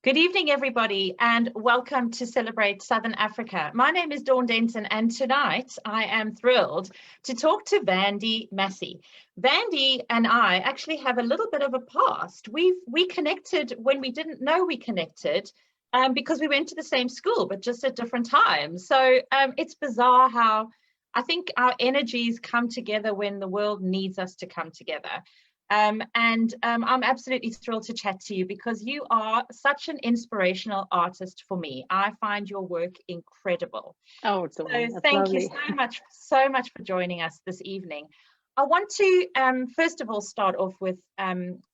Good evening, everybody, and welcome to Celebrate Southern Africa. My name is Dawn Denton, and tonight I am thrilled to talk to Vandy Massey. Vandy and I actually have a little bit of a past. We connected when we didn't know we connected because we went to the same school, but just at different times. So it's bizarre how I think our energies come together when the world needs us to come together. I'm absolutely thrilled to chat to you because you are such an inspirational artist for me. I find your work incredible. Oh, So Dawn, that's thank you lovely. so much for joining us this evening. I want to first of all start off with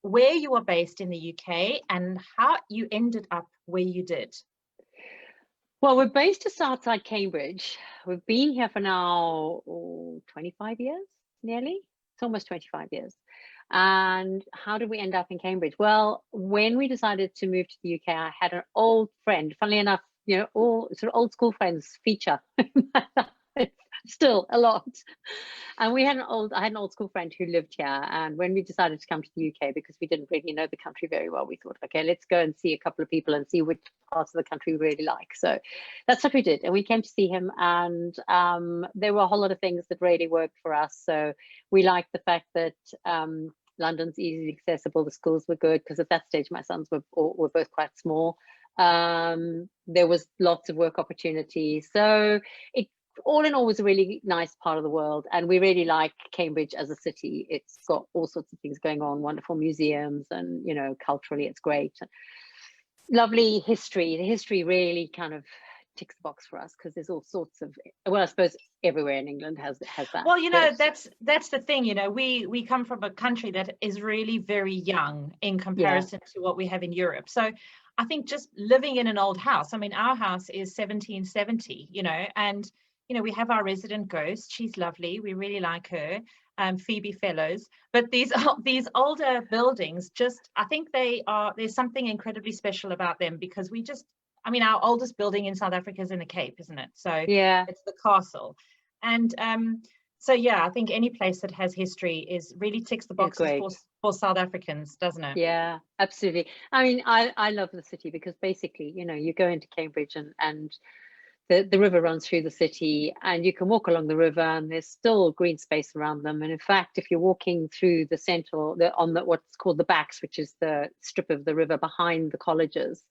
where you are based in the UK and how you ended up where you did. Well, we're based just outside Cambridge. We've been here for now 25 years, nearly. It's almost 25 years. And how did we end up in Cambridge? Well, when we decided to move to the UK, I had an old friend, funnily enough, all sort of old school friends feature still a lot. And I had an old school friend who lived here. And when we decided to come to the UK, because we didn't really know the country very well, we thought, okay, let's go and see a couple of people and see which parts of the country we really like. So that's what we did. And we came to see him, and there were a whole lot of things that really worked for us. So we liked the fact that London's easily accessible. The schools were good because at that stage my sons were both quite small. There was lots of work opportunities. So it all in all was a really nice part of the world, and we really like Cambridge as a city. It's got all sorts of things going on, wonderful museums, and culturally it's great. Lovely history. The history really kind of ticks the box for us because there's all sorts of, well, I suppose everywhere in England has that. Well, that's the thing, we come from a country that is really very young in comparison to what we have in Europe. So I think just living in an old house, I mean, our house is 1770, and we have our resident ghost. She's lovely. We really like her, Phoebe Fellows. But these older buildings, I think there's something incredibly special about them because our oldest building in South Africa is in the Cape, isn't it? So yeah, it's the castle. And so I think any place that has history really ticks the boxes for South Africans, doesn't it? Yeah, absolutely. I mean, I love the city because basically, you go into Cambridge and the river runs through the city, and you can walk along the river, and there's still green space around them. And in fact, if you're walking through the central, what's called the backs, which is the strip of the river behind the colleges,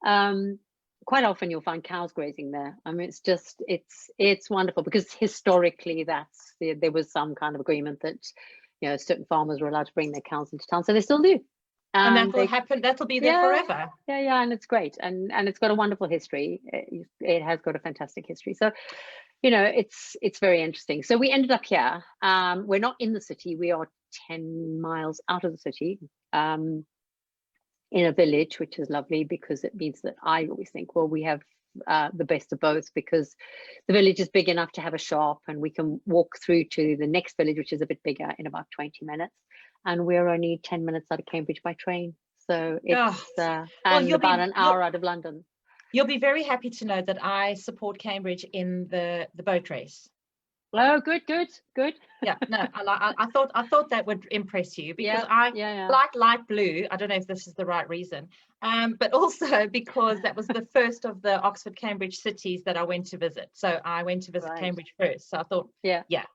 quite often you'll find cows grazing there. I mean, it's wonderful because historically there was some kind of agreement that certain farmers were allowed to bring their cows into town, so they still do. And that will happen. That'll be there forever. Yeah, and it's great, and it's got a wonderful history. It has got a fantastic history. So, it's very interesting. So we ended up here. We're not in the city. We are 10 miles out of the city, in a village, which is lovely because it means that I always think, well, we have the best of both because the village is big enough to have a shop, and we can walk through to the next village, which is a bit bigger, in about 20 minutes. And we're only 10 minutes out of Cambridge by train. So it's about an hour out of London. You'll be very happy to know that I support Cambridge in the boat race. Oh, good. Yeah, no, I thought that would impress you because I like light blue. I don't know if this is the right reason, but also because that was the first of the Oxford-Cambridge cities that I went to visit. So I went to visit Cambridge first. So I thought,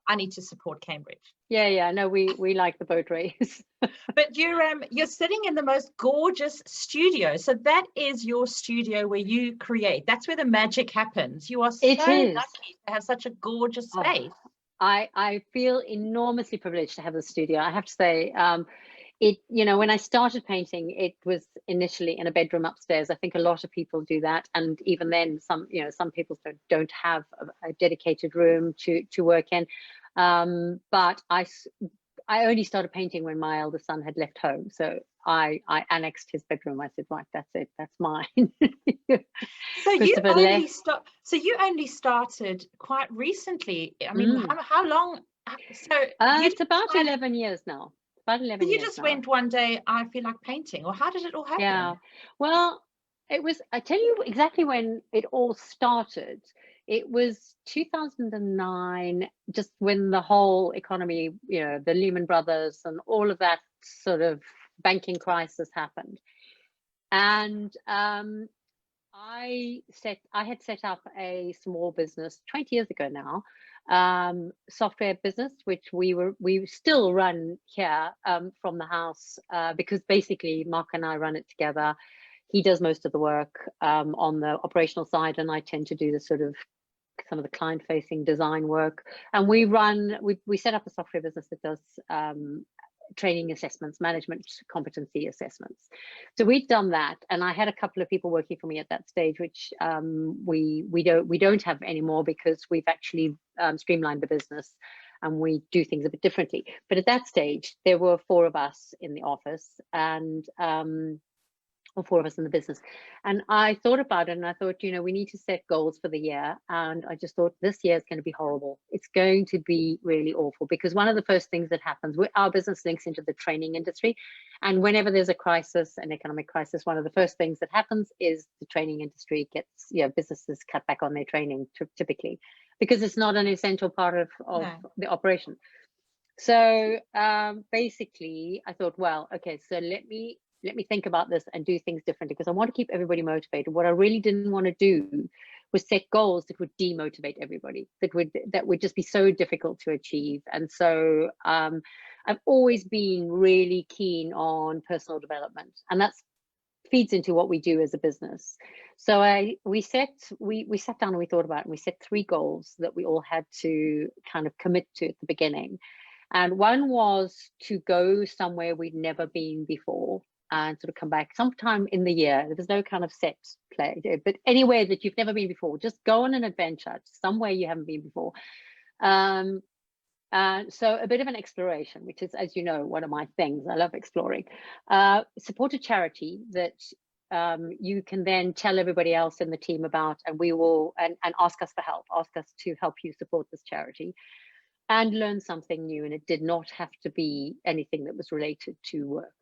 I need to support Cambridge. Yeah. No, we like the boat race. But you're sitting in the most gorgeous studio. So that is your studio where you create. That's where the magic happens. You are so lucky to have such a gorgeous space. I feel enormously privileged to have the studio. I have to say, when I started painting, it was initially in a bedroom upstairs. I think a lot of people do that, and even then, some people don't have a dedicated room to work in. But I only started painting when my eldest son had left home, so I annexed his bedroom. I said, right, that's it, that's mine. So you only started quite recently. I mean, how long? So it's about 11 years now. About 11 years. You just went one day, I feel like painting, or how did it all happen? Yeah, well, I tell you exactly when it all started. It was 2009, just when the whole economy, the Lehman Brothers and all of that sort of banking crisis happened. And I had set up a small business 20 years ago now, software business, which we still run here from the house, because basically Mark and I run it together. He does most of the work on the operational side, and I tend to do the sort of some of the client-facing design work. And we set up a software business that does training assessments, management competency assessments. So we'd done that, and I had a couple of people working for me at that stage, which we don't have anymore, because we've actually streamlined the business and we do things a bit differently. But at that stage, there were 4 of us in the office, and or 4 of us in the business. And I thought about it, and I thought, you know, we need to set goals for the year. And I just thought, this year is going to be horrible. It's going to be really awful, because one of the first things that happens, our business links into the training industry. And whenever there's a crisis, an economic crisis, one of the first things that happens is the training industry gets, businesses cut back on their training typically, because it's not an essential part of the operation. So basically I thought, well, okay, so let me think about this and do things differently, because I want to keep everybody motivated. What I really didn't want to do was set goals that would demotivate everybody, that would just be so difficult to achieve. And so I've always been really keen on personal development, and that feeds into what we do as a business. So we sat down and we thought about it, and we set 3 goals that we all had to kind of commit to at the beginning. And one was to go somewhere we'd never been before, and sort of come back sometime in the year. There was no kind of set play, but anywhere that you've never been before, just go on an adventure somewhere you haven't been before. So a bit of an exploration, which is, as you know, one of my things. I love exploring. Support a charity that you can then tell everybody else in the team about, and we will and ask us for help, ask us to help you support this charity, and learn something new. And it did not have to be anything that was related to work.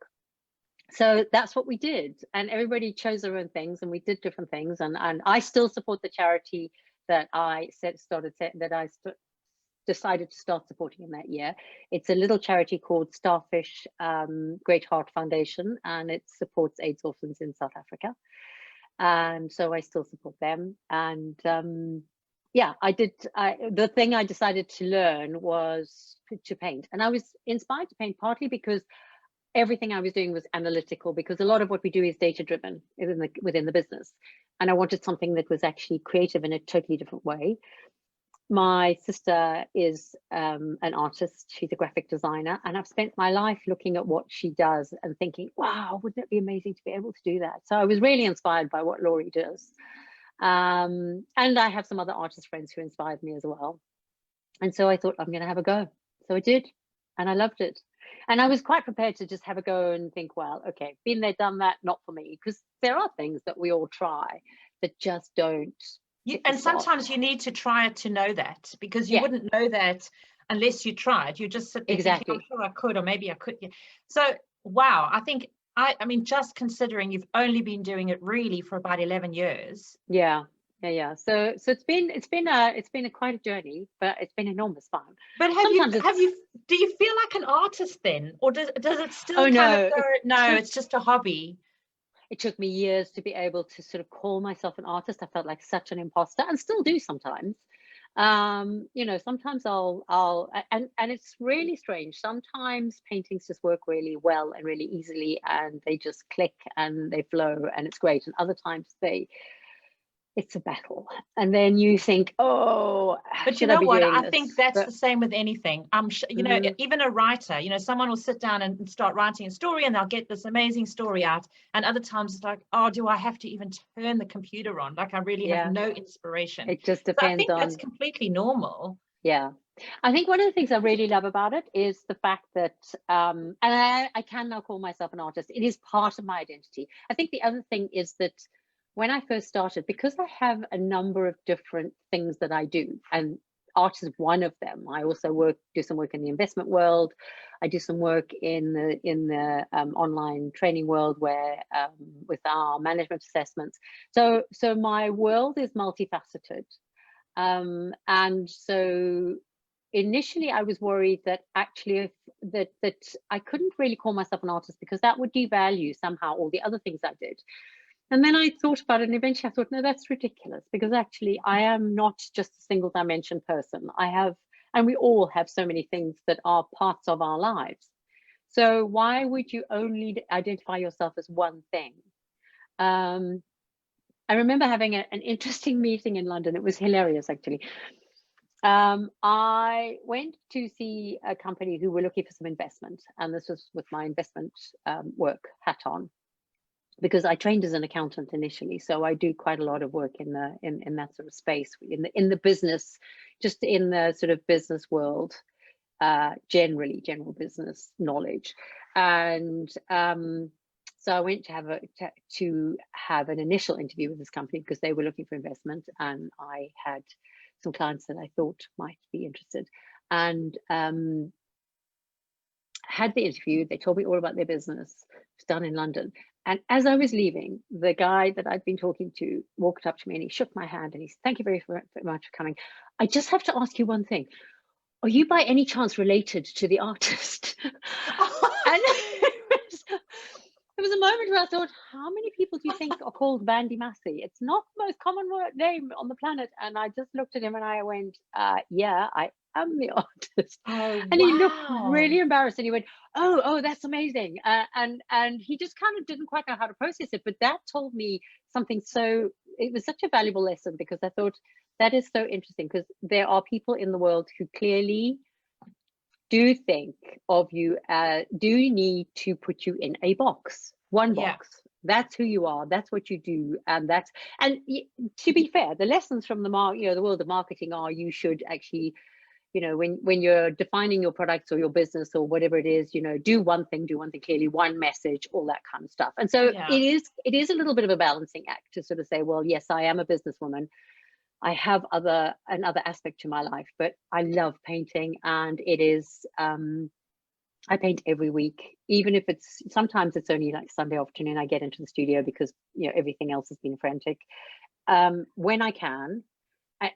So that's what we did, and everybody chose their own things, and we did different things. And I still support the charity that I decided to start supporting in that year. It's a little charity called Starfish Great Heart Foundation, and it supports AIDS orphans in South Africa. And so I still support them. And yeah, the thing I decided to learn was to paint, and I was inspired to paint partly because everything I was doing was analytical, because a lot of what we do is data driven within the business. And I wanted something that was actually creative in a totally different way. My sister is an artist. She's a graphic designer. And I've spent my life looking at what she does and thinking, wow, wouldn't it be amazing to be able to do that? So I was really inspired by what Laurie does. And I have some other artist friends who inspired me as well. And so I thought, I'm going to have a go. So I did. And I loved it. And I was quite prepared to just have a go and think, well, okay, been there, done that, not for me. Because there are things that we all try that just don't. And sometimes you need to try it to know that, because you wouldn't know that unless you tried. You just sit there thinking, I'm sure I could, or maybe I could. So, wow, I think, I mean, just considering you've only been doing it really for about 11 years. Yeah. So it's been a quite a journey, but it's been enormous fun. But do you feel like an artist then, or does it still no, it's just a hobby? It took me years to be able to sort of call myself an artist. I felt like such an imposter, and still do sometimes. Sometimes I'll and it's really strange. Sometimes paintings just work really well and really easily, and they just click and they flow and it's great. And other times it's a battle, and then you think, oh, but you know what, I think that's the same with anything. I'm sure, even a writer, someone will sit down and start writing a story, and they'll get this amazing story out, and other times it's like, oh, do I have to even turn the computer on? Like, I really have no inspiration. It just depends. So I think that's completely normal. Yeah, I think one of the things I really love about it is the fact that and I can now call myself an artist. It is part of my identity. I think the other thing is that when I first started, because I have a number of different things that I do, and art is one of them. I also do some work in the investment world. I do some work in the online training world, where with our management assessments. So my world is multifaceted, and so initially I was worried that actually, if that I couldn't really call myself an artist because that would devalue somehow all the other things I did. And then I thought about it, and eventually I thought, no, that's ridiculous, because actually I am not just a single dimension person. I have, and we all have so many things that are parts of our lives. So why would you only identify yourself as one thing? I remember having an interesting meeting in London. It was hilarious, actually. I went to see a company who were looking for some investment, and this was with my investment work hat on, because I trained as an accountant initially, so I do quite a lot of work in that sort of space, in the business, just in the sort of business world, general business knowledge. And so I went to have an initial interview with this company because they were looking for investment, and I had some clients that I thought might be interested, and had the interview. They told me all about their business. It was done in London. And as I was leaving, the guy that I'd been talking to walked up to me and he shook my hand and he said, "Thank you very much for coming. I just have to ask you one thing. Are you by any chance related to the artist?" And there was a moment where I thought, how many people do you think are called Vandy Massey? It's not the most common name on the planet. And I just looked at him and I went, yeah, I am the artist. Oh, and he looked wow. really embarrassed and he went, oh, that's amazing. And he just kind of didn't quite know how to process it. But that told me something. So it was such a valuable lesson, because I thought that is so interesting, because there are people in the world who clearly do think of you, do need to put you in a box, one box. Yeah. That's who you are, that's what you do. And to be fair, the lessons from the world of marketing are, you should actually, when you're defining your products or your business or whatever it is, do one thing clearly, one message, all that kind of stuff. And so yeah. it is a little bit of a balancing act to sort of say, well, yes, I am a businesswoman, I have another aspect to my life, but I love painting, and it is, I paint every week, even if sometimes it's only like Sunday afternoon I get into the studio because, everything else has been frantic. When I can,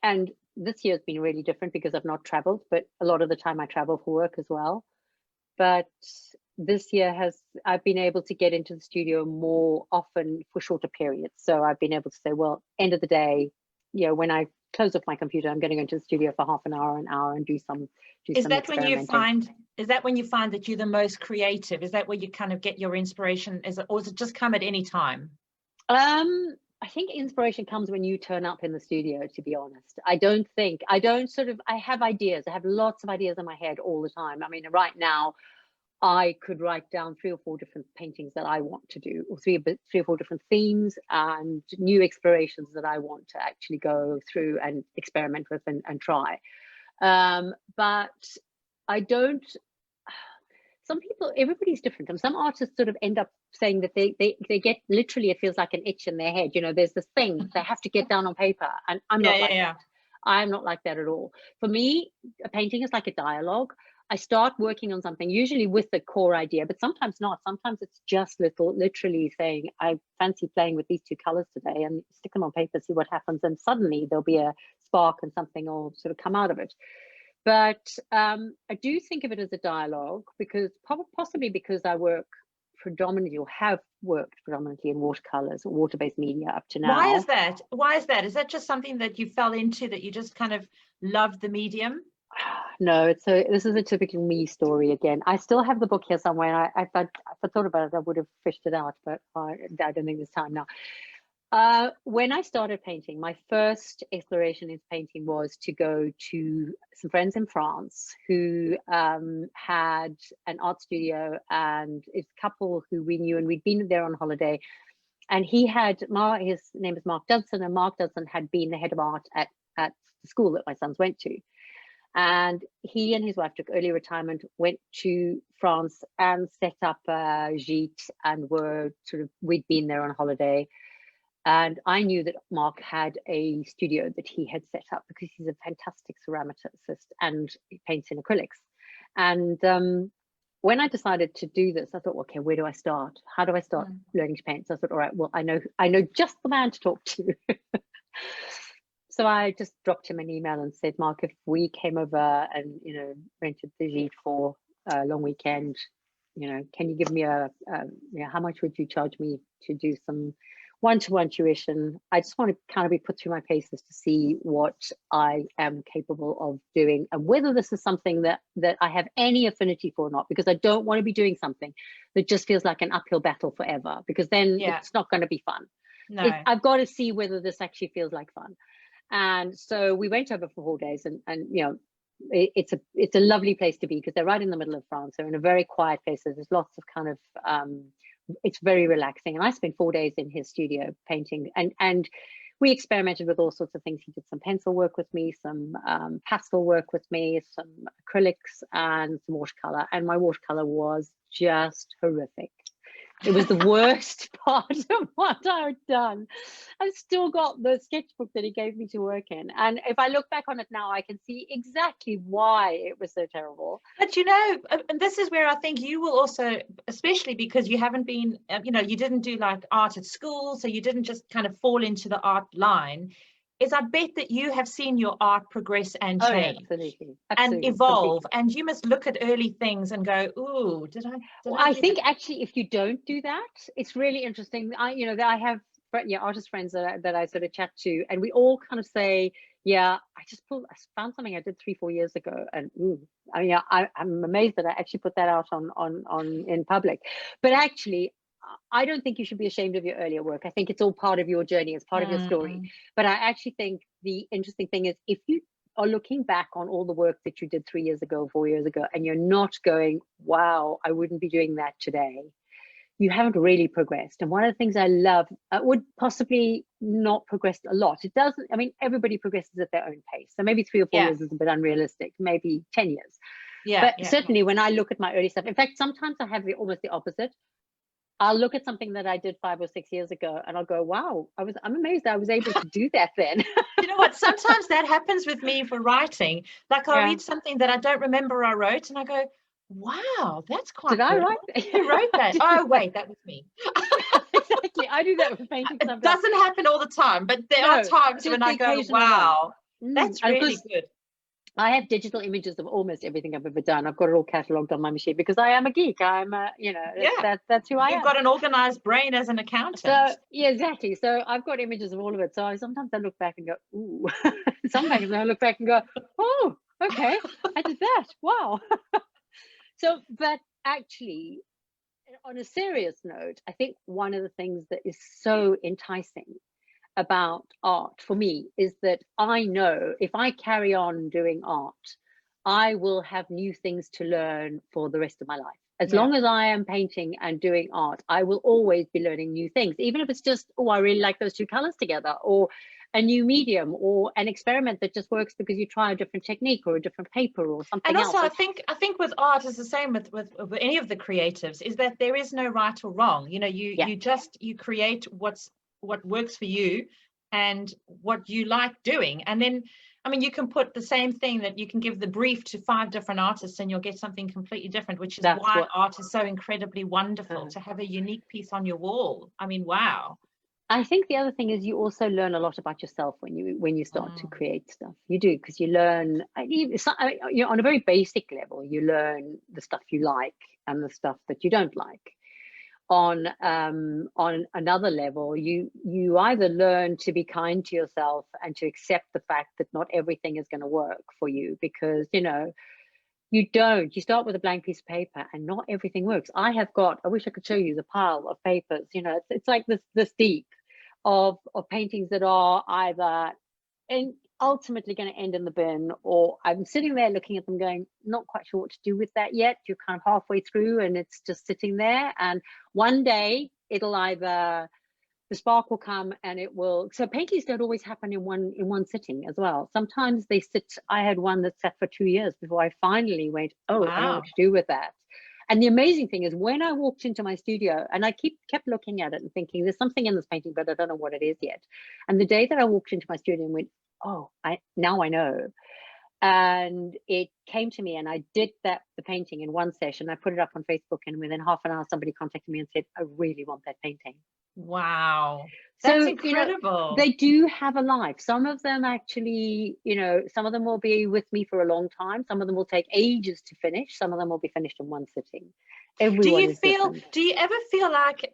and this year has been really different because I've not traveled, but a lot of the time I travel for work as well. But this year I've been able to get into the studio more often for shorter periods. So I've been able to say, well, end of the day, when I close off my computer, I'm going to go into the studio for half an hour and do some experimenting. Is that when you find that you're the most creative? Is that where you kind of get your inspiration? Or does it just come at any time? I think inspiration comes when you turn up in the studio, to be honest. I have ideas. I have lots of ideas in my head all the time. I mean, right now, I could write down 3 or 4 different paintings that I want to do, or 3 or 4 different themes and new explorations that I want to actually go through and experiment with and try. But I don't, some people, everybody's different. And some artists sort of end up saying that they get, literally, it feels like an itch in their head. There's this thing that they have to get down on paper. And I'm not like that. I'm not like that at all. For me, a painting is like a dialogue. I start working on something, usually with the core idea, but sometimes not. Sometimes it's just literally saying, I fancy playing with these 2 colors today, and stick them on paper, see what happens. And suddenly there'll be a spark and something will sort of come out of it. But I do think of it as a dialogue, because possibly because I work predominantly, or have worked predominantly, in watercolors or water-based media up to now. Why is that? Is that just something that you fell into, that you just kind of loved the medium? No, this is a typical me story again. I still have the book here somewhere. If I thought about it, I would have fished it out, but I don't think there's time now. When I started painting, my first exploration in painting was to go to some friends in France who had an art studio, and it's a couple who we knew, and we'd been there on holiday. And his name is Mark Dudson, and Mark Dudson had been the head of art at the school that my sons went to. And he and his wife took early retirement, went to France and set up a gîte, and we'd been there on holiday. And I knew that Mark had a studio that he had set up because he's a fantastic ceramicist and he paints in acrylics. And when I decided to do this, I thought, okay, where do I start? How do I start learning to paint? So I thought, all right, well, I know just the man to talk to. So I just dropped him an email and said, Mark, if we came over and, rented the gîte for long weekend, can you give me how much would you charge me to do some one-to-one tuition? I just want to kind of be put through my paces to see what I am capable of doing, and whether this is something that I have any affinity for or not, because I don't want to be doing something that just feels like an uphill battle forever, because then it's not going to be fun. No. I've got to see whether this actually feels like fun. And so we went over for 4 days, and it's a lovely place to be, because they're right in the middle of France. They're in a very quiet place. So there's lots of kind of it's very relaxing. And I spent 4 days in his studio painting, and we experimented with all sorts of things. He did some pencil work with me, some pastel work with me, some acrylics, and some watercolor. And my watercolor was just horrific. It was the worst part of what I've done. I've still got the sketchbook that he gave me to work in. And if I look back on it now, I can see exactly why it was so terrible. But and this is where I think you will also, especially because you haven't been, you didn't do like art at school, so you didn't just kind of fall into the art line, is I bet that you have seen your art progress and change. Absolutely. And evolve. Completely. And you must look at early things and go, ooh, did I think actually, if you don't do that, it's really interesting. I have artist friends that I sort of chat to, and we all kind of say, I found something I did 3-4 years ago, and I'm amazed that I actually put that out on in public. But actually, I don't think you should be ashamed of your earlier work. I think it's all part of your journey. It's part of your story. But I actually think the interesting thing is, if you are looking back on all the work that you did 3 years ago, 4 years ago, and you're not going, wow, I wouldn't be doing that today, you haven't really progressed. And one of the things I love, would possibly not progress a lot. It doesn't, everybody progresses at their own pace. So maybe 3 or 4 years is a bit unrealistic, maybe 10 years. But certainly when I look at my early stuff, in fact, sometimes I have almost the opposite. I'll look at something that I did 5 or 6 years ago, and I'll go, wow, I'm amazed I was able to do that then. You know what? Sometimes that happens with me for writing. Like I'll read something that I don't remember I wrote, and I go, wow, that's quite good. I write? Who wrote that? Oh, wait, that was me. Exactly. I do that with painting sometimes. It doesn't happen all the time, but there are times when I go, wow, that's really good. I have digital images of almost everything I've ever done. I've got it all catalogued on my machine, because I am a geek. I'm that's who I am. You've got an organized brain as an accountant. So exactly. So I've got images of all of it. So sometimes I look back and go, ooh. Sometimes I look back and go, oh, okay, I did that. Wow. So, but actually, on a serious note, I think one of the things that is so enticing about art for me is that I know if I carry on doing art, I will have new things to learn for the rest of my life. As long as I am painting and doing art, I will always be learning new things, even if it's just, oh, I really like those two colors together, or a new medium, or an experiment that just works because you try a different technique or a different paper or something else. And also, I think with art is the same with any of the creatives, is that there is no right or wrong. You create what works for you and what you like doing. And then, you can put the same thing, that you can give the brief to 5 different artists and you'll get something completely different, which is why art is so incredibly wonderful, to have a unique piece on your wall. Wow. I think the other thing is you also learn a lot about yourself when you start to create stuff. You do, because you learn, on a very basic level, you learn the stuff you like and the stuff that you don't like. On another level, you either learn to be kind to yourself and to accept the fact that not everything is going to work for you, because you start with a blank piece of paper and not everything works. I wish I could show you the pile of papers. It's like this deep of paintings that are either ultimately going to end in the bin, or I'm sitting there looking at them going, not quite sure what to do with that yet. You're kind of halfway through and it's just sitting there, and one day it'll either, the spark will come and it will. So paintings don't always happen in one sitting as well. Sometimes they sit. I had one that sat for 2 years before I finally went, oh, wow. I know what to do with that. And the amazing thing is, when I walked into my studio, and I kept looking at it and thinking, there's something in this painting, but I don't know what it is yet. And the day that I walked into my studio and went, oh, now I know. And it came to me, and I did the painting in one session. I put it up on Facebook, and within half an hour, somebody contacted me and said, I really want that painting. Wow. That's So, incredible. they do have a life. Some of them actually, some of them will be with me for a long time. Some of them will take ages to finish. Some of them will be finished in one sitting. Everyone is different. Do you ever feel like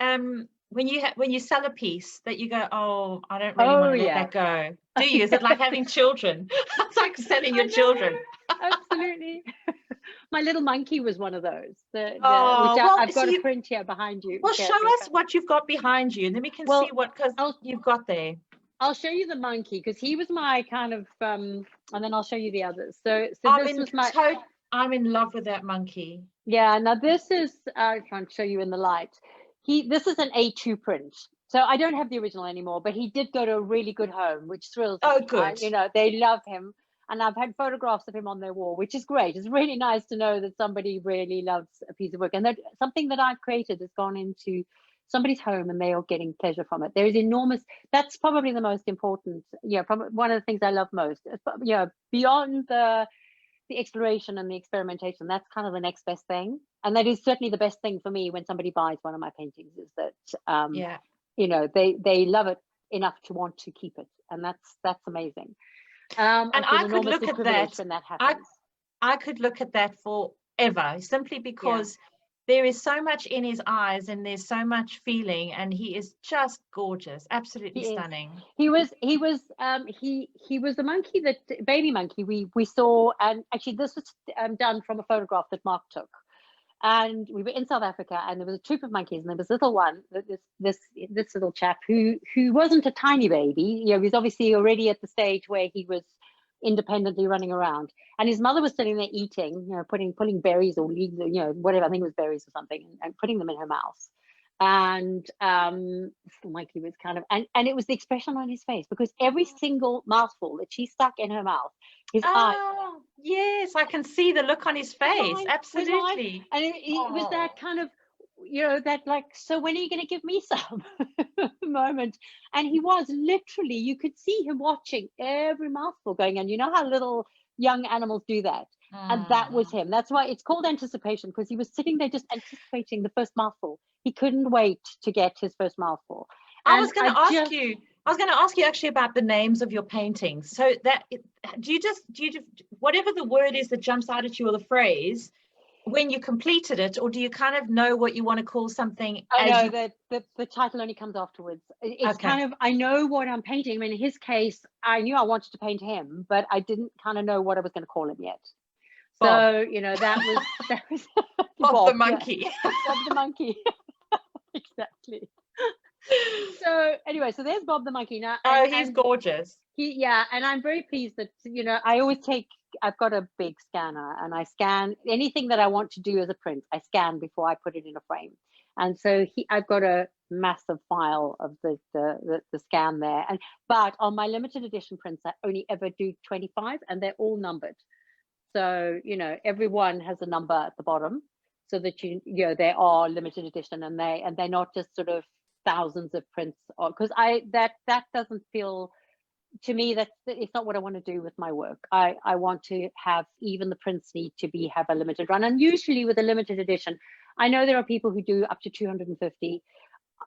when you sell a piece that you go, oh, I don't really Oh, want to let yeah. that go? Do you? Is it like having children? It's like selling your children. Absolutely. My little monkey was one of those. Which Well, I've got a print here behind you. Well, show us what you've got behind you, and then we can see what you've got there. I'll show you the monkey because he was my kind of, and then I'll show you the others. So I'm in love with that monkey. Yeah. Now this is, I can't show you in the light. This is an A2 print. So I don't have the original anymore, but he did go to a really good home, which thrills me. Oh, good. They love him. And I've had photographs of him on their wall, which is great. It's really nice to know that somebody really loves a piece of work, and that something that I've created has gone into somebody's home and they are getting pleasure from it. There is enormous, that's probably the most important, probably one of the things I love most. Beyond the exploration and the experimentation, that's kind of the next best thing. And that is certainly the best thing for me when somebody buys one of my paintings, is that they love it enough to want to keep it. And that's amazing. And I could look at that. When that happens. I could look at that forever, simply because there is so much in his eyes and there's so much feeling, and he is just gorgeous, absolutely stunning. He was the monkey, that baby monkey we saw, and actually this was done from a photograph that Mark took. And we were in South Africa, and there was a troop of monkeys, and there was this little one, this little chap who wasn't a tiny baby. He was obviously already at the stage where he was independently running around, and his mother was sitting there eating, pulling berries or leaves, whatever, I think it was berries or something, and putting them in her mouth. And the monkey was kind of, and it was the expression on his face, because every single mouthful that she stuck in her mouth, his eyes. Yes, I can see the look on his face. Absolutely. And it was that kind of, that like, so when are you going to give me some moment? And he was literally, you could see him watching every mouthful going, and you know how little young animals do that. And that was him. That's why it's called anticipation, because he was sitting there just anticipating the first mouthful. He couldn't wait to get his first mouthful. I was going to ask you actually about the names of your paintings. So that do you just whatever the word is that jumps out at you, or the phrase, when you completed it, or do you kind of know what you want to call something? That the title only comes afterwards. It's kind of, I know what I'm painting. I mean, in his case, I knew I wanted to paint him, but I didn't kind of know what I was going to call him yet. So that was Bob the monkey. Bob the monkey. Exactly. So anyway, so there's Bob the monkey now. He's gorgeous. And I'm very pleased that I always I've got a big scanner, and I scan anything that I want to do as a print. I scan before I put it in a frame, and so I've got a massive file of the scan there. But on my limited edition prints, I only ever do 25, and they're all numbered. So everyone has a number at the bottom, so that they are limited edition, and they're not just sort of thousands of prints, because that doesn't feel, to me, that it's not what I want to do with my work. I want to have, even the prints need to have a limited run, and usually with a limited edition, I know there are people who do up to 250.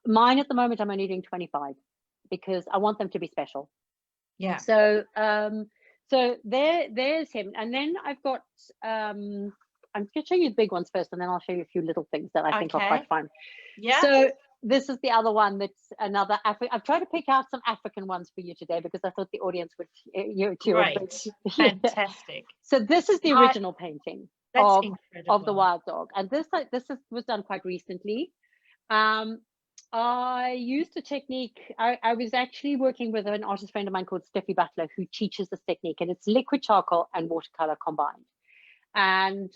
Mine at the moment, I'm only doing 25 because I want them to be special. Yeah. So there's him, and then I've got I'm going to show you the big ones first, and then I'll show you a few little things that I think are quite fun. Yeah. So this is the other one, that's another I've tried to pick out some African ones for you today, because I thought the audience would Great. Fantastic. So this is the original painting of the wild dog, and this was done quite recently. I used a technique. I was actually working with an artist friend of mine called Steffi Butler, who teaches this technique, and it's liquid charcoal and watercolor combined. And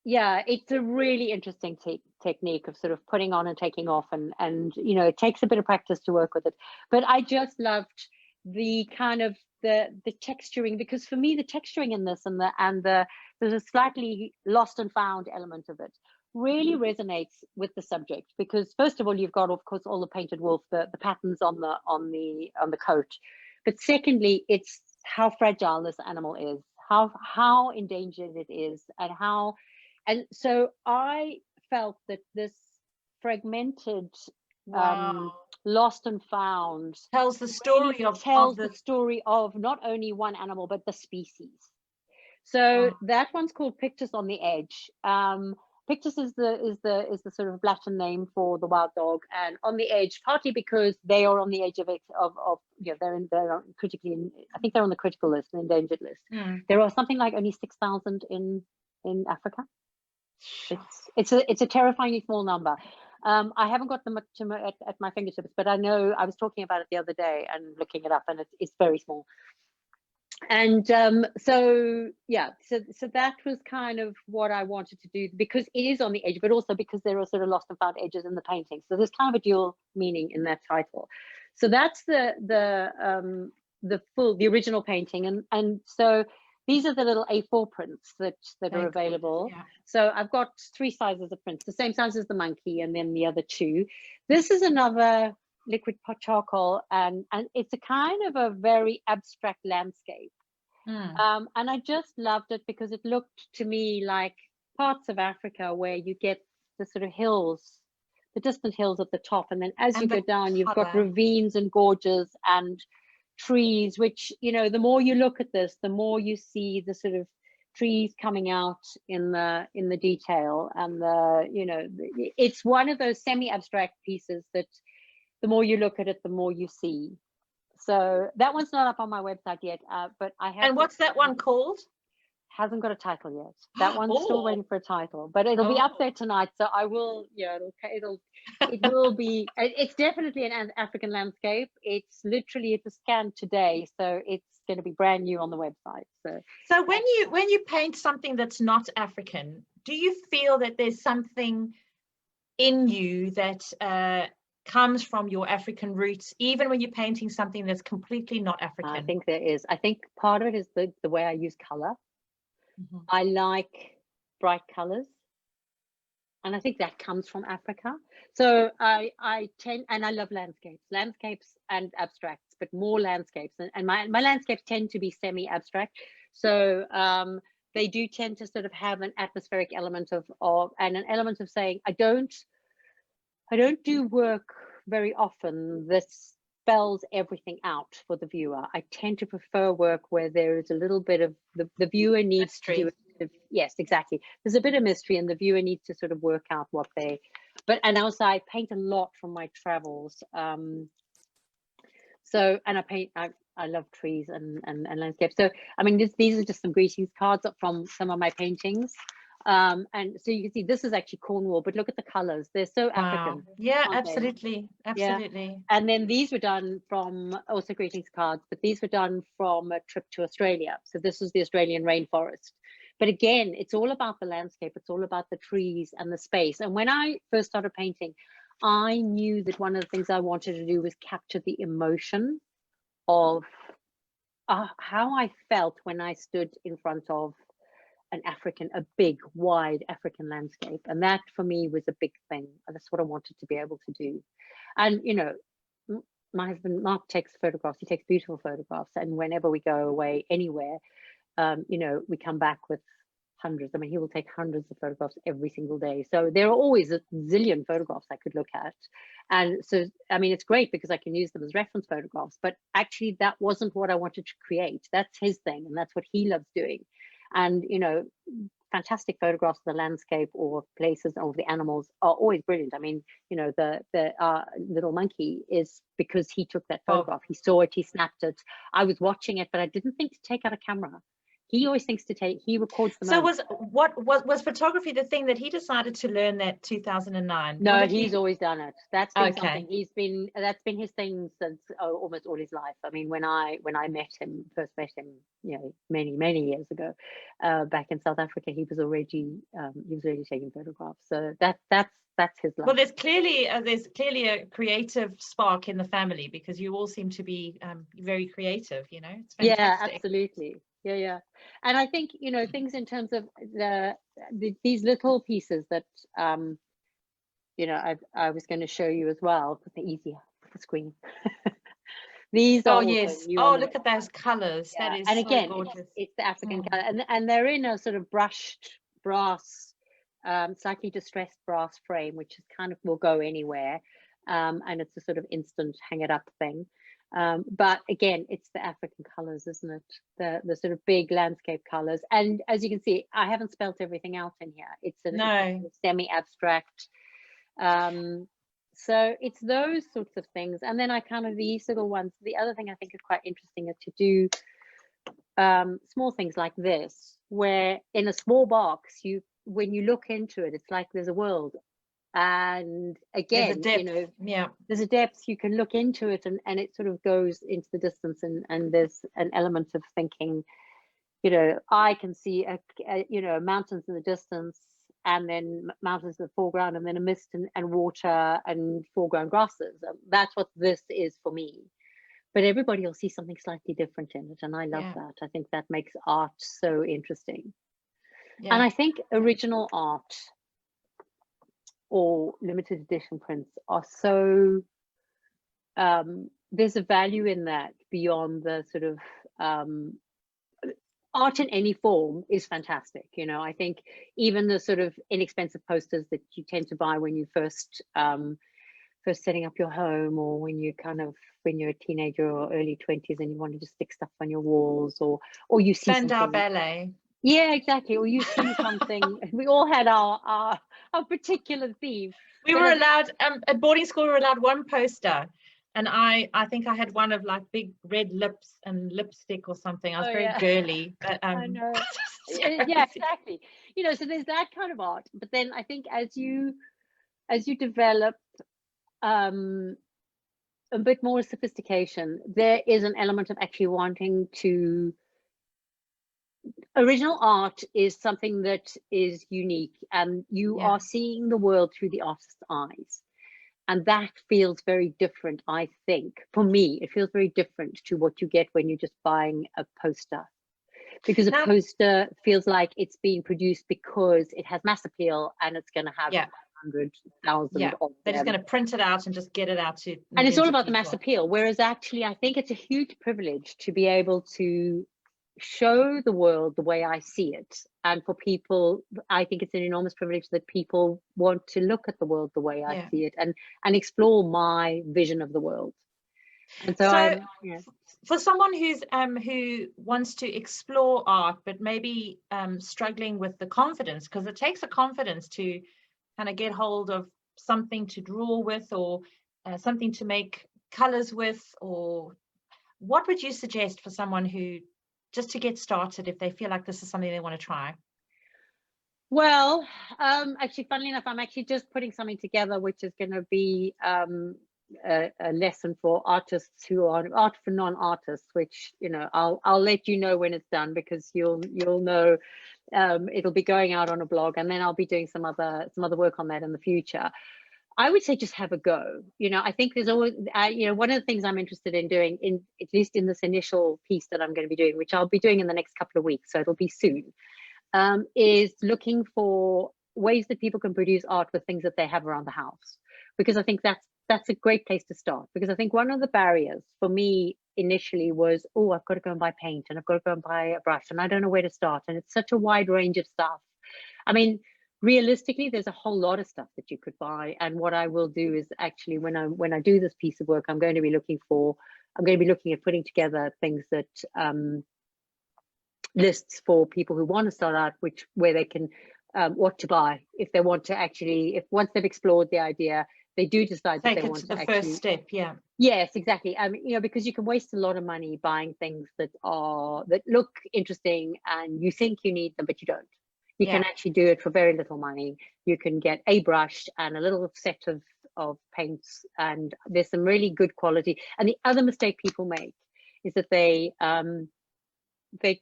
it's a really interesting technique of sort of putting on and taking off, and it takes a bit of practice to work with it. But I just loved the kind of the texturing, because for me the texturing in this and there's a slightly lost and found element of it really resonates with the subject, because first of all, you've got, of course, all the painted wolf, the patterns on the coat, but secondly, it's how fragile this animal is, how endangered it is, and so I felt that this fragmented Wow. Lost and Found. Tells the story Really of tells the the story of not only one animal but the species. So that one's called Pictus on the Edge. Pictus is the sort of Latin name for the wild dog, and on the edge, partly because they are on the edge of they're critically, I think they're on the critical list, the endangered list. There are something like only 6,000 in Africa. It's a terrifyingly small number. I haven't got them at my fingertips, but I know I was talking about it the other day and looking it up, and it's very small. And so that was kind of what I wanted to do, because it is on the edge, but also because there are sort of lost and found edges in the painting. So there's kind of a dual meaning in that title. So that's the original painting, and so these are the little A4 prints that are available. Yeah. So I've got 3 sizes of prints, the same size as the monkey, and then the other 2. This is another liquid charcoal, and it's a kind of a very abstract landscape. And I just loved it because it looked to me like parts of Africa where you get the sort of hills, the distant hills at the top, and then as you go down, you've got ravines and gorges and trees, which, you know, the more you look at this, the more you see the sort of trees coming out in the detail, and it's one of those semi-abstract pieces that the more you look at it, the more you see. So that one's not up on my website yet, but I have. And what's that one called? Hasn't got a title yet. That one's still waiting for a title, but it'll be up there tonight. So I will, it will be. It's definitely an African landscape. It's literally, it's a scan today, so it's going to be brand new on the website. So when you paint something that's not African, do you feel that there's something in you that comes from your African roots, even when you're painting something that's completely not African? I think there is. I think part of it is the way I use color. I like bright colors, and I think that comes from Africa. So I tend, and I love landscapes and abstracts, but more landscapes, and my landscapes tend to be semi-abstract. So they do tend to sort of have an atmospheric element and an element of saying, I don't do work very often that spells everything out for the viewer. I tend to prefer work where there is a little bit of the viewer needs to do it. Yes, exactly. There's a bit of mystery, and the viewer needs to sort of work out what they. And also I paint a lot from my travels. So, and I love trees and landscapes. So I mean, these are just some greetings cards from some of my paintings. And so you can see this is actually Cornwall, but look at the colors. They're so African. Yeah, absolutely. Absolutely. Yeah. And then these were done from, also greetings cards, but these were done from a trip to Australia. So this is the Australian rainforest. But again, it's all about the landscape. It's all about the trees and the space. And when I first started painting, I knew that one of the things I wanted to do was capture the emotion of how I felt when I stood in front of a big, wide African landscape. And that for me was a big thing. That's what I wanted to be able to do. And, you know, my husband, Mark, takes photographs. He takes beautiful photographs. And whenever we go away anywhere, you know, we come back with hundreds. I mean, he will take hundreds of photographs every single day. So there are always a zillion photographs I could look at. And so, I mean, it's great because I can use them as reference photographs, but actually that wasn't what I wanted to create. That's his thing, and that's what he loves doing. And, you know, fantastic photographs of the landscape or places or the animals are always brilliant. I mean, you know, the little monkey is because he took that photograph. He saw it, he snapped it. I was watching it, but I didn't think to take out a camera. He always thinks he records the moment. So was photography the thing that he decided to learn that 2009? No, he's always done it. That's been something that's been his thing since almost all his life. I mean, when I first met him, you know, many years ago, back in South Africa, he was already taking photographs. So that's his life. Well, there's clearly a creative spark in the family, because you all seem to be very creative. You know, it's fantastic. Yeah, absolutely. Yeah. And I think, you know, things in terms of these little pieces that, you know, I was going to show you as well, but they're easier for the screen. These are look at those colors. Yeah. That is and again, so gorgeous. it's the African color, and they're in a sort of brushed brass, slightly distressed brass frame, which is kind of will go anywhere. and it's a sort of instant hang it up thing. But again, it's the African colors, isn't it? The sort of big landscape colors. And as you can see, I haven't spelt everything out in here. It's a semi-abstract. So it's those sorts of things. And then I kind of, these little ones, the other thing I think is quite interesting is to do small things like this, where in a small box, when you look into it, it's like there's a world. And again, you know, there's a depth. You can look into it, and it sort of goes into the distance, and there's an element of thinking, you know, I can see you know, mountains in the distance, and then mountains in the foreground, and then a mist and water and foreground grasses. That's what this is for me. But everybody will see something slightly different in it, and I love that. I think that makes art so interesting. And I think original art or limited edition prints are so, there's a value in that beyond the sort of art in any form is fantastic. You know, I think even the sort of inexpensive posters that you tend to buy when you first setting up your home, or when you're a teenager or early 20s and you want to just stick stuff on your walls, or you see Vandy Ballet. Yeah, exactly. Or you see something. We all had our particular theme. We were allowed at boarding school. We were allowed one poster, and I think I had one of like big red lips and lipstick or something. I was very girly. But, I know. Yeah, exactly. You know, so there's that kind of art. But then I think as you develop a bit more sophistication, there is an element of actually wanting to. Original art is something that is unique, and you are seeing the world through the artist's eyes, and that feels very different. I think for me it feels very different to what you get when you're just buying a poster, because a poster feels like it's being produced because it has mass appeal and it's going to have 100,000 they're just going to print it out and just get it out to, and it's all about the mass appeal. Whereas actually I think it's a huge privilege to be able to show the world the way I see it. And for people, I think it's an enormous privilege that people want to look at the world the way I see it, and explore my vision of the world. And so for someone who wants to explore art but maybe struggling with the confidence, because it takes a confidence to kind of get hold of something to draw with, or something to make colors with, or what would you suggest for someone who, just to get started, if they feel like this is something they want to try? Well, actually, funnily enough, I'm actually just putting something together, which is going to be a lesson for artists who are art for non-artists, which, you know, I'll let you know when it's done, because you'll know. It'll be going out on a blog, and then I'll be doing some other work on that in the future. I would say just have a go. You know, I think there's always, you know, one of the things I'm interested in doing, at least in this initial piece that I'm going to be doing, which I'll be doing in the next couple of weeks, so it'll be soon, is looking for ways that people can produce art with things that they have around the house, because I think that's a great place to start. Because I think one of the barriers for me initially was, oh, I've got to go and buy paint, and I've got to go and buy a brush, and I don't know where to start, and it's such a wide range of stuff. I mean, realistically, there's a whole lot of stuff that you could buy. And what I will do is actually, when I do this piece of work, I'm going to be looking at putting together things that lists for people who want to start out, where they can what to buy if they want to actually, if once they've explored the idea, they do decide that they want to take it to the first step. Yes, exactly. You know, because you can waste a lot of money buying things that look interesting and you think you need them, but you don't. You can actually do it for very little money. You can get a brush and a little set of paints, and there's some really good quality. And the other mistake people make is that they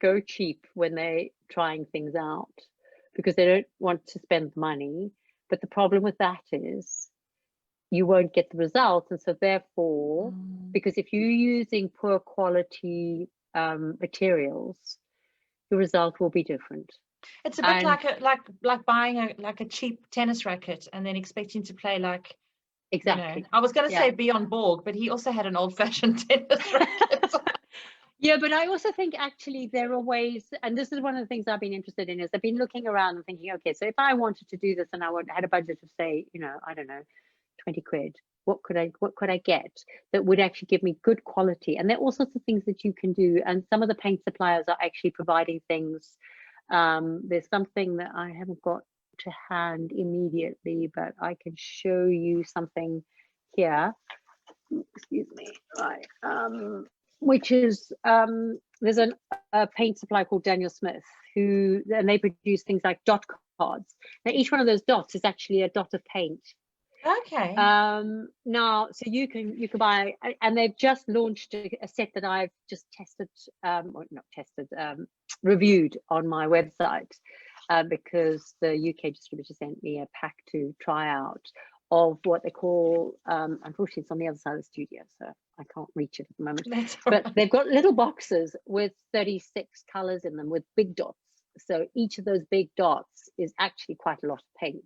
go cheap when they're trying things out, because they don't want to spend money. But the problem with that is you won't get the results. And so therefore, because if you're using poor quality materials, the result will be different. It's a bit like buying a cheap tennis racket and then expecting to play like, exactly. You know, I was going to say Bjorn Borg, but he also had an old-fashioned tennis racket. Yeah, but I also think actually there are ways, and this is one of the things I've been interested in, is I've been looking around and thinking, okay, so if I wanted to do this and I had a budget of, say, you know, I don't know, 20 quid. What could I get that would actually give me good quality? And there are all sorts of things that you can do. And some of the paint suppliers are actually providing things. There's something that I haven't got to hand immediately, but I can show you something here. Excuse me. Right. Which is there's a paint supplier called Daniel Smith, and they produce things like dot cards. Now each one of those dots is actually a dot of paint. Okay. Now, so you can buy, and they've just launched a set that I've just tested, or not tested, reviewed on my website, because the UK distributor sent me a pack to try out of what they call, unfortunately it's on the other side of the studio, so I can't reach it at the moment, but they've got little boxes with 36 colors in them with big dots. So each of those big dots is actually quite a lot of paint.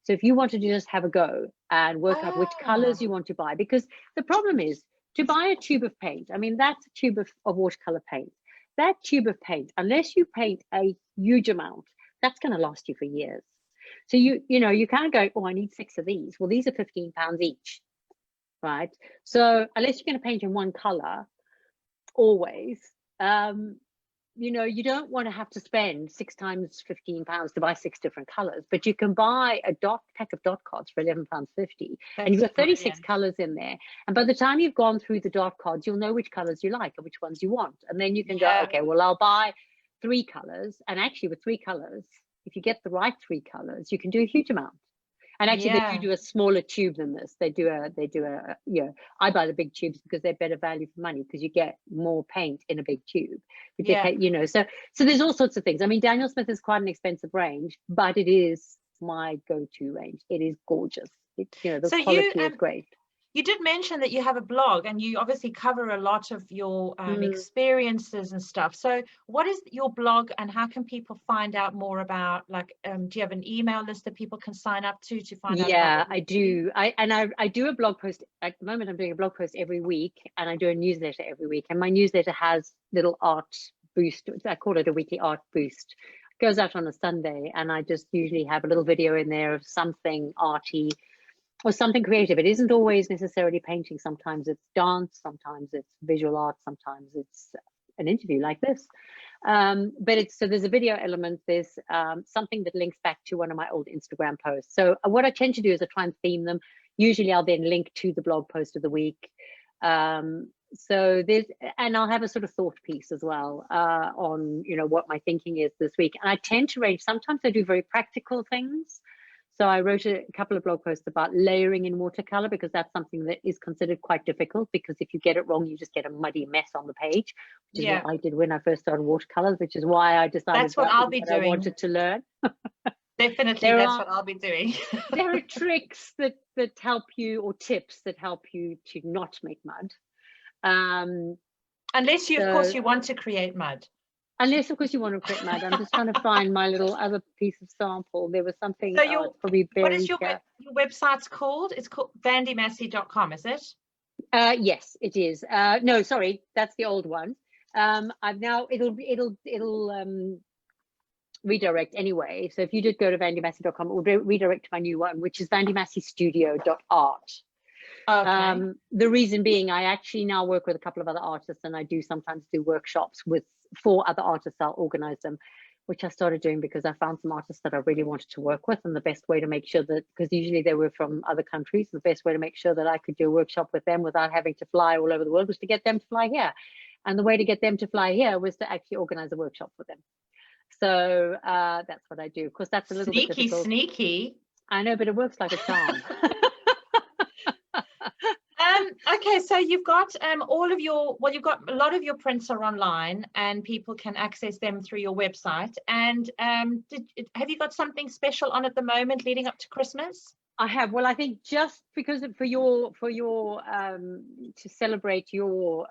So if you wanted to just have a go and work out which colors you want to buy, because the problem is to buy a tube of paint, I mean, that's a tube of watercolor paint. That tube of paint, unless you paint a huge amount, that's going to last you for years. So you can't go, oh, I need 6 of these. Well, these are £15 each, right? So unless you're going to paint in one color, always, you don't want to have to spend 6 times £15 to buy 6 different colors, but you can buy a pack of dot cards for £11.50, and you've got 36 colors in there. And by the time you've gone through the dot cards, you'll know which colors you like and which ones you want. And then you can go, okay, well, I'll buy 3 colors. And actually with 3 colors, if you get the right 3 colors, you can do a huge amount. And actually, they do a smaller tube than this. They do a, I buy the big tubes because they're better value for money, because you get more paint in a big tube. But so there's all sorts of things. I mean, Daniel Smith is quite an expensive range, but it is my go-to range. It is gorgeous. The quality is great. You did mention that you have a blog, and you obviously cover a lot of your experiences and stuff. So what is your blog, and how can people find out more about, do you have an email list that people can sign up to find out? Yeah, I do. I do a blog post. At the moment, I'm doing a blog post every week, and I do a newsletter every week. And my newsletter has little art boost. I call it a weekly art boost. It goes out on a Sunday, and I just usually have a little video in there of something arty or something creative. It isn't always necessarily painting. Sometimes it's dance, sometimes it's visual art, sometimes it's an interview like this. But so there's a video element, there's something that links back to one of my old Instagram posts. So what I tend to do is I try and theme them. Usually I'll then link to the blog post of the week. So and I'll have a sort of thought piece as well on, what my thinking is this week. And I tend to range, sometimes I do very practical things. So I wrote a couple of blog posts about layering in watercolor, because that's something that is considered quite difficult, because if you get it wrong, you just get a muddy mess on the page, which is what I did when I first started watercolors, which is why I decided that's what I'll be doing. I wanted to learn. Definitely, that's what I'll be doing. There are tricks that help you, or tips that help you to not make mud. Unless of course, you want to create mud. Unless, of course, you want to create mud. I'm just trying to find my little other piece of sample. There was something. So probably what is your website's called? It's called vandymassey.com, is it? Yes, it is. No, sorry, that's the old one. I've now it'll redirect anyway. So if you did go to vandymassey.com, it will redirect to my new one, which is vandymasseystudio.art. Okay. The reason being, I actually now work with a couple of other artists, and I do sometimes do workshops with 4 other artists. I'll organize them, which I started doing because I found some artists that I really wanted to work with, and the best way to make sure that, because usually they were from other countries, the best way to make sure that I could do a workshop with them without having to fly all over the world was to get them to fly here. And the way to get them to fly here was to actually organize a workshop for them. So that's what I do. Of course, that's a little bit difficult. Sneaky. I know, but it works like a charm. Okay, so you've got you've got a lot of your prints are online, and people can access them through your website. And have you got something special on at the moment leading up to Christmas? I have. Well, I think just because for your to celebrate your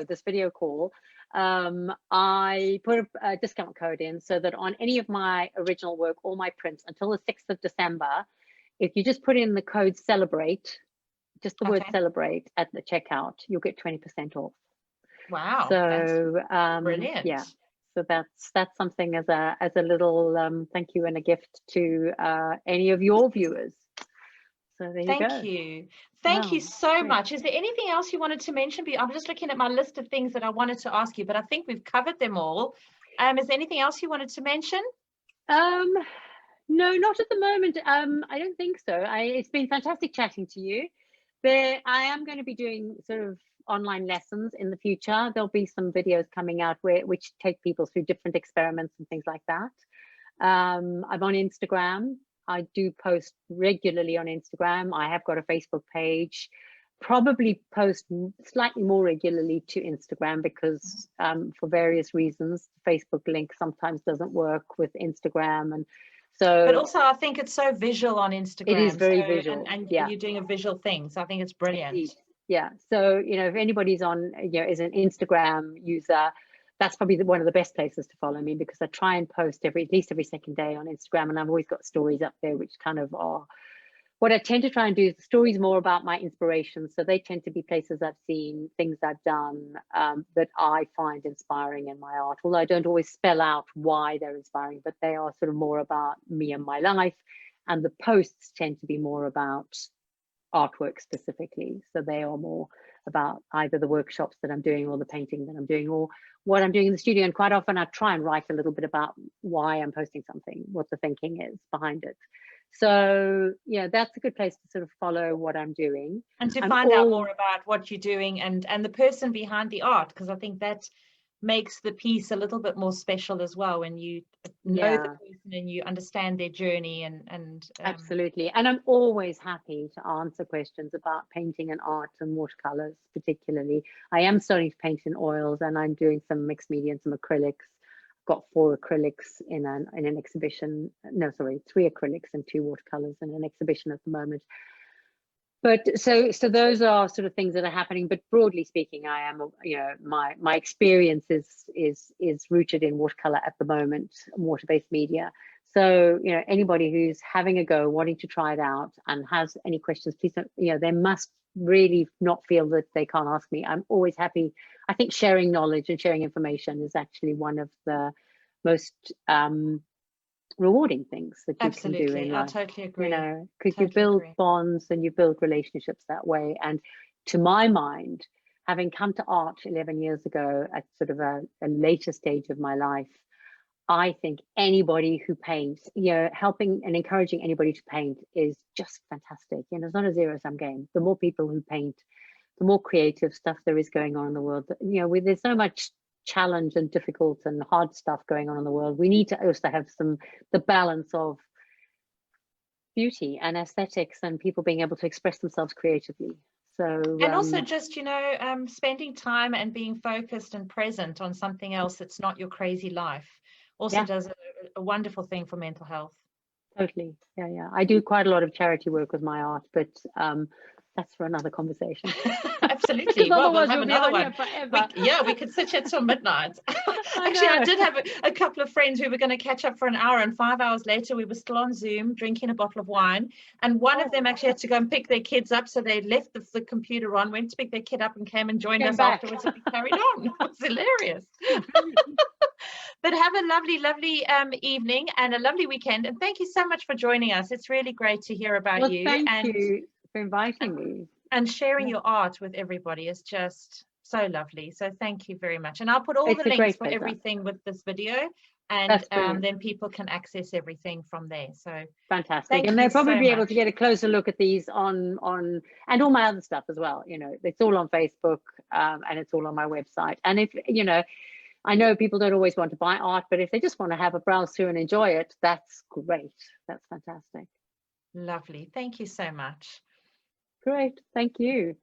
this video call, I put a discount code in, so that on any of my original work, all my prints until the 6th of December, if you just put in the code CELEBRATE, just the word celebrate at the checkout, you'll get 20% off. Wow. So brilliant. Yeah. So that's something as a little thank you and a gift to any of your viewers. So there you Thank go. you. Thank you Wow, so great. much. Is there anything else you wanted to mention? I'm just looking at my list of things that I wanted to ask you, but I think we've covered them all. Is there anything else you wanted to mention? No, not at the moment. I don't think so. It's been fantastic chatting to you. I am going to be doing sort of online lessons in the future. There'll be some videos coming out which take people through different experiments and things like that. I'm on Instagram. I do post regularly on Instagram. I have got a Facebook page. Probably post slightly more regularly to Instagram because for various reasons, the Facebook link sometimes doesn't work with Instagram, and so. But also, I think it's so visual on Instagram. It is very visual, and yeah. You're doing a visual thing, so I think it's brilliant. Indeed. Yeah. So if anybody's on, is an Instagram user, that's probably one of the best places to follow me, because I try and post at least every second day on Instagram, and I've always got stories up there which kind of are. What I tend to try and do is the stories more about my inspirations. So they tend to be places I've seen, things I've done that I find inspiring in my art. Although I don't always spell out why they're inspiring, but they are sort of more about me and my life. And the posts tend to be more about artwork specifically. So they are more about either the workshops that I'm doing or the painting that I'm doing or what I'm doing in the studio. And quite often I try and write a little bit about why I'm posting something, what the thinking is behind it. So yeah, that's a good place to sort of follow what I'm doing and to find out more about what you're doing and the person behind the art, because I think that makes the piece a little bit more special as well when you know the person and you understand their journey and absolutely. And I'm always happy to answer questions about painting and art and watercolors particularly. I am starting to paint in oils, and I'm doing some mixed media and some acrylics. Got 4 acrylics in an exhibition. No, sorry, 3 acrylics and 2 watercolors in an exhibition at the moment. But so those are sort of things that are happening. But broadly speaking, I am, my experience is rooted in watercolor at the moment, water-based media. So anybody who's having a go, wanting to try it out, and has any questions, please don't, they must really not feel that they can't ask me. I'm always happy. I think sharing knowledge and sharing information is actually one of the most rewarding things that you can do in life. I totally agree. Because you build bonds and you build relationships that way. And to my mind, having come to art 11 years ago at sort of a later stage of my life, I think anybody who paints, helping and encouraging anybody to paint is just fantastic. It's not a zero-sum game. The more people who paint, the more creative stuff there is going on in the world. There's so much challenge and difficult and hard stuff going on in the world. We need to also have the balance of beauty and aesthetics and people being able to express themselves creatively. So and also just spending time and being focused and present on something else that's not your crazy life also does a wonderful thing for mental health. Totally. Yeah. I do quite a lot of charity work with my art, but that's for another conversation. Absolutely. Well, we'll have another one. We could sit here till midnight. Actually, I did have a couple of friends who were going to catch up for an hour, and 5 hours later we were still on Zoom drinking a bottle of wine, and one of them actually had to go and pick their kids up, so they left the computer on, went to pick their kid up and came and joined us afterwards, and we carried on. It was hilarious. But have a lovely evening and a lovely weekend, and thank you so much for joining us. It's really great to hear about you. Thank you for inviting me. And sharing your art with everybody is just so lovely. So thank you very much. And I'll put all the links for everything with this video, and then people can access everything from there. So fantastic. And they'll probably be able to get a closer look at these on and all my other stuff as well. It's all on Facebook and it's all on my website. And if I know people don't always want to buy art, but if they just want to have a browse through and enjoy it, that's great. That's fantastic. Lovely. Thank you so much. Great. Thank you.